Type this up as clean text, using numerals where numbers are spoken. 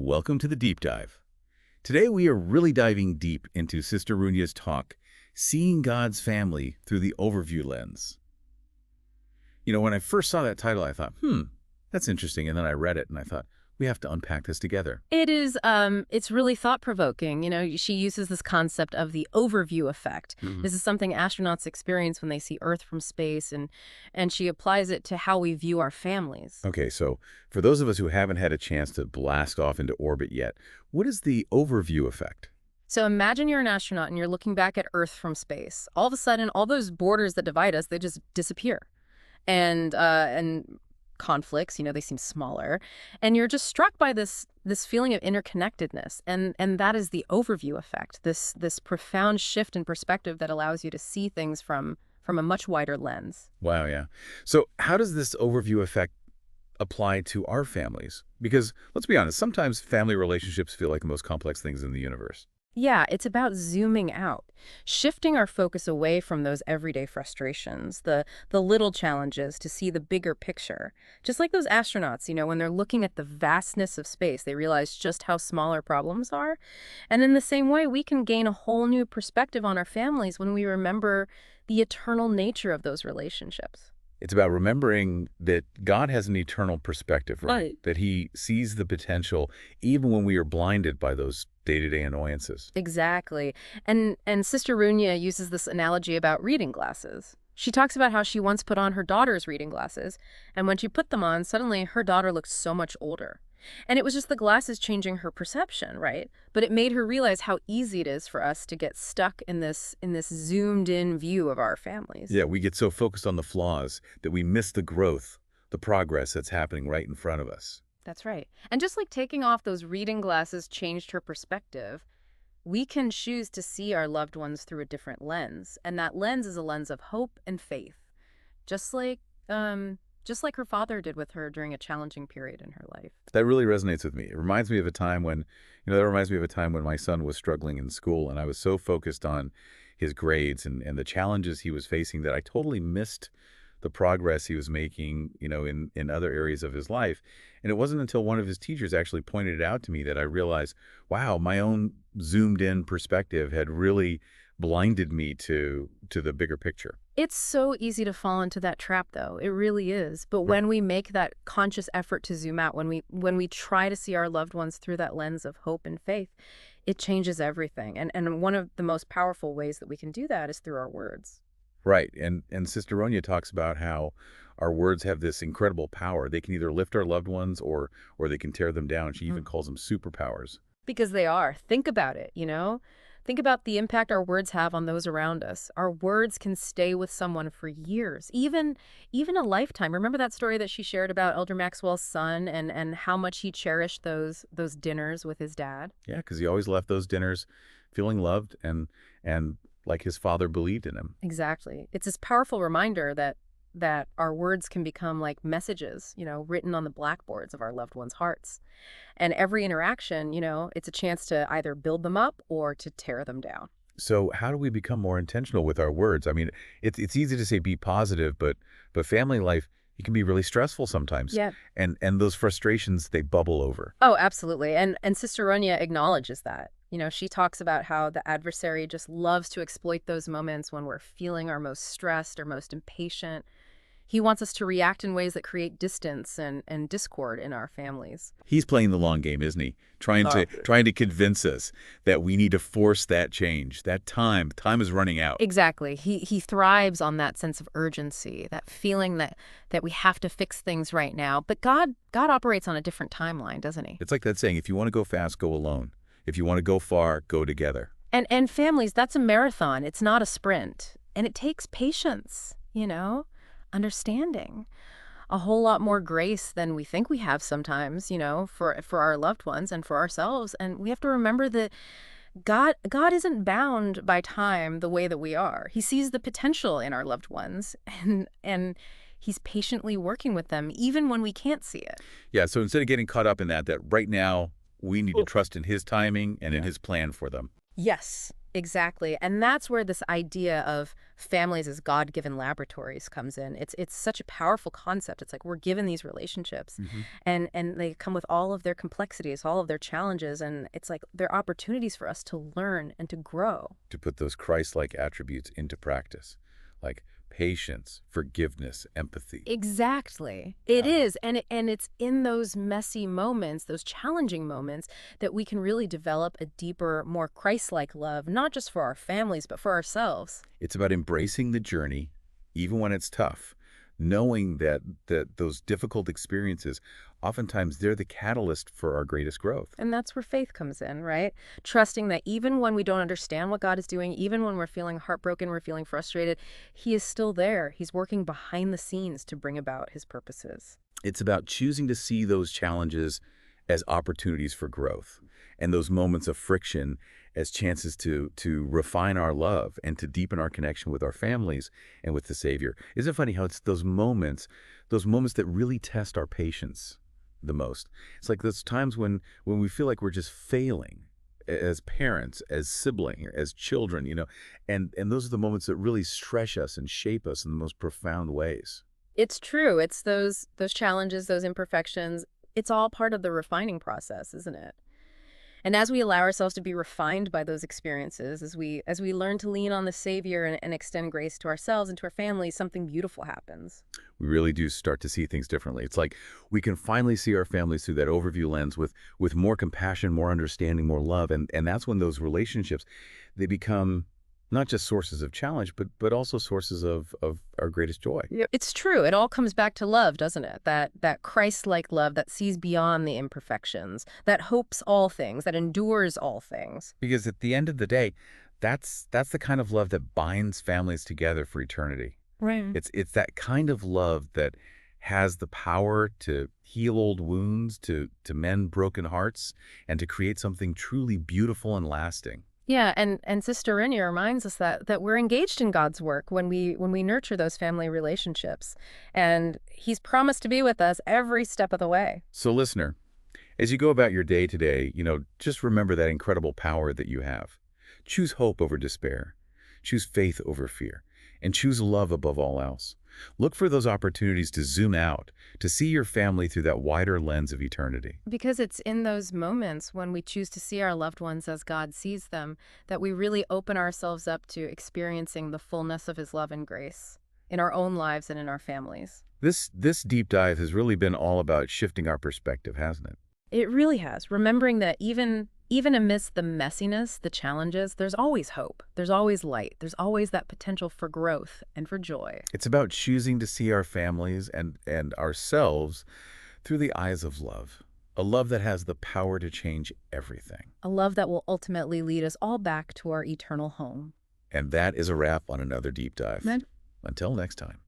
Welcome to the Deep Dive. Today we are really diving deep into Sister Runia's talk, Seeing God's Family Through the Overview Lens. You know, when I first saw that title, I thought, that's interesting. And then I read it and I thought, we have to unpack this together. It is, it's really thought-provoking. You know, she uses this concept of the overview effect. This is something astronauts experience when they see Earth from space, and she applies it to how we view our families. Okay, so for those of us who haven't had a chance to blast off into orbit yet, what is the overview effect? So imagine you're an astronaut and you're looking back at Earth from space. All of a sudden, all those borders that divide us, they just disappear. And conflicts, you know, they seem smaller, and you're just struck by this feeling of interconnectedness, and that is the overview effect, this profound shift in perspective that allows you to see things from a much wider lens. Wow, yeah. So how does this overview effect apply to our families? Because let's be honest, sometimes family relationships feel like the most complex things in the universe. Yeah, it's about zooming out, shifting our focus away from those everyday frustrations, the little challenges, to see the bigger picture. Just like those astronauts, you know, when they're looking at the vastness of space, they realize just how small our problems are. And in the same way, we can gain a whole new perspective on our families when we remember the eternal nature of those relationships. It's about remembering that God has an eternal perspective, right? That he sees the potential even when we are blinded by those day-to-day annoyances. Exactly. And Sister Runia uses this analogy about reading glasses. She talks about how she once put on her daughter's reading glasses, and when she put them on, suddenly her daughter looked so much older. And it was just the glasses changing her perception, right? But it made her realize how easy it is for us to get stuck in this zoomed-in view of our families. Yeah, we get so focused on the flaws that we miss the growth, the progress that's happening right in front of us. That's right. And just like taking off those reading glasses changed her perspective, we can choose to see our loved ones through a different lens. And that lens is a lens of hope and faith, just like her father did with her during a challenging period in her life. That really resonates with me. It reminds me of a time when, my son was struggling in school, and I was so focused on his grades and the challenges he was facing that I totally missed the progress he was making, in other areas of his life. And it wasn't until one of his teachers actually pointed it out to me that I realized, wow, my own zoomed-in perspective had really blinded me to the bigger picture. It's so easy to fall into that trap, though. It really is. But when we make that conscious effort to zoom out, when we try to see our loved ones through that lens of hope and faith, it changes everything. And one of the most powerful ways that we can do that is through our words. Right. And Sister Runia talks about how our words have this incredible power. They can either lift our loved ones or they can tear them down. She even calls them superpowers. Because they are. Think about it, Think about the impact our words have on those around us. Our words can stay with someone for years, even a lifetime. Remember that story that she shared about Elder Maxwell's son and how much he cherished those dinners with his dad? Yeah, because he always left those dinners feeling loved and like his father believed in him. Exactly. It's this powerful reminder that our words can become like messages, written on the blackboards of our loved ones' hearts. And every interaction, it's a chance to either build them up or to tear them down. So how do we become more intentional with our words? I mean, it's easy to say be positive, but family life, it can be really stressful sometimes. Yeah. And those frustrations, they bubble over. Oh, absolutely. And Sister Ronia acknowledges that. She talks about how the adversary just loves to exploit those moments when we're feeling our most stressed or most impatient. He wants us to react in ways that create distance and discord in our families. He's playing the long game, isn't he? Trying to convince us that we need to force that change. That time is running out. Exactly. He thrives on that sense of urgency, that feeling that we have to fix things right now. But God operates on a different timeline, doesn't he? It's like that saying, if you want to go fast, go alone. If you want to go far, go together. And families, that's a marathon. It's not a sprint. And it takes patience, understanding, a whole lot more grace than we think we have sometimes, for our loved ones and for ourselves. And we have to remember that God isn't bound by time the way that we are. He sees the potential in our loved ones, and he's patiently working with them even when we can't see it. Yeah, so instead of getting caught up in that right now we need to trust in his timing and in his plan for them. Yes. Exactly. And that's where this idea of families as God-given laboratories comes in. It's such a powerful concept. It's like we're given these relationships Hmm. and they come with all of their complexities, all of their challenges, and it's like they're opportunities for us to learn and to grow. To put those Christ-like attributes into practice, like patience, forgiveness, empathy. Exactly. It Yeah. is. And it's in those messy moments, those challenging moments, that we can really develop a deeper, more Christ-like love, not just for our families, but for ourselves. It's about embracing the journey, even when it's tough, knowing that those difficult experiences, oftentimes they're the catalyst for our greatest growth. And that's where faith comes in, right? Trusting that even when we don't understand what God is doing, even when we're feeling heartbroken, we're feeling frustrated, He is still there. He's working behind the scenes to bring about His purposes. It's about choosing to see those challenges as opportunities for growth and those moments of friction as chances to refine our love and to deepen our connection with our families and with the Savior. Isn't it funny how it's those moments that really test our patience the most? It's like those times when we feel like we're just failing as parents, as sibling, as children, and those are the moments that really stretch us and shape us in the most profound ways. It's true. It's those challenges, those imperfections. It's all part of the refining process, isn't it? And as we allow ourselves to be refined by those experiences, as we learn to lean on the Savior and extend grace to ourselves and to our families, something beautiful happens. We really do start to see things differently. It's like we can finally see our families through that overview lens with more compassion, more understanding, more love, and that's when those relationships, they become not just sources of challenge, but also sources of our greatest joy. Yep. It's true. It all comes back to love, doesn't it? That Christ-like love that sees beyond the imperfections, that hopes all things, that endures all things. Because at the end of the day, that's the kind of love that binds families together for eternity. Right. It's that kind of love that has the power to heal old wounds, to mend broken hearts, and to create something truly beautiful and lasting. Yeah, and Sister Runia reminds us that we're engaged in God's work when we nurture those family relationships, and He's promised to be with us every step of the way. So listener, as you go about your day today, just remember that incredible power that you have. Choose hope over despair. Choose faith over fear. And choose love above all else. Look for those opportunities to zoom out, to see your family through that wider lens of eternity. Because it's in those moments when we choose to see our loved ones as God sees them that we really open ourselves up to experiencing the fullness of His love and grace in our own lives and in our families. This deep dive has really been all about shifting our perspective, hasn't it? It really has. Remembering that even amidst the messiness, the challenges, there's always hope. There's always light. There's always that potential for growth and for joy. It's about choosing to see our families and ourselves through the eyes of love. A love that has the power to change everything. A love that will ultimately lead us all back to our eternal home. And that is a wrap on another deep dive. Amen. Until next time.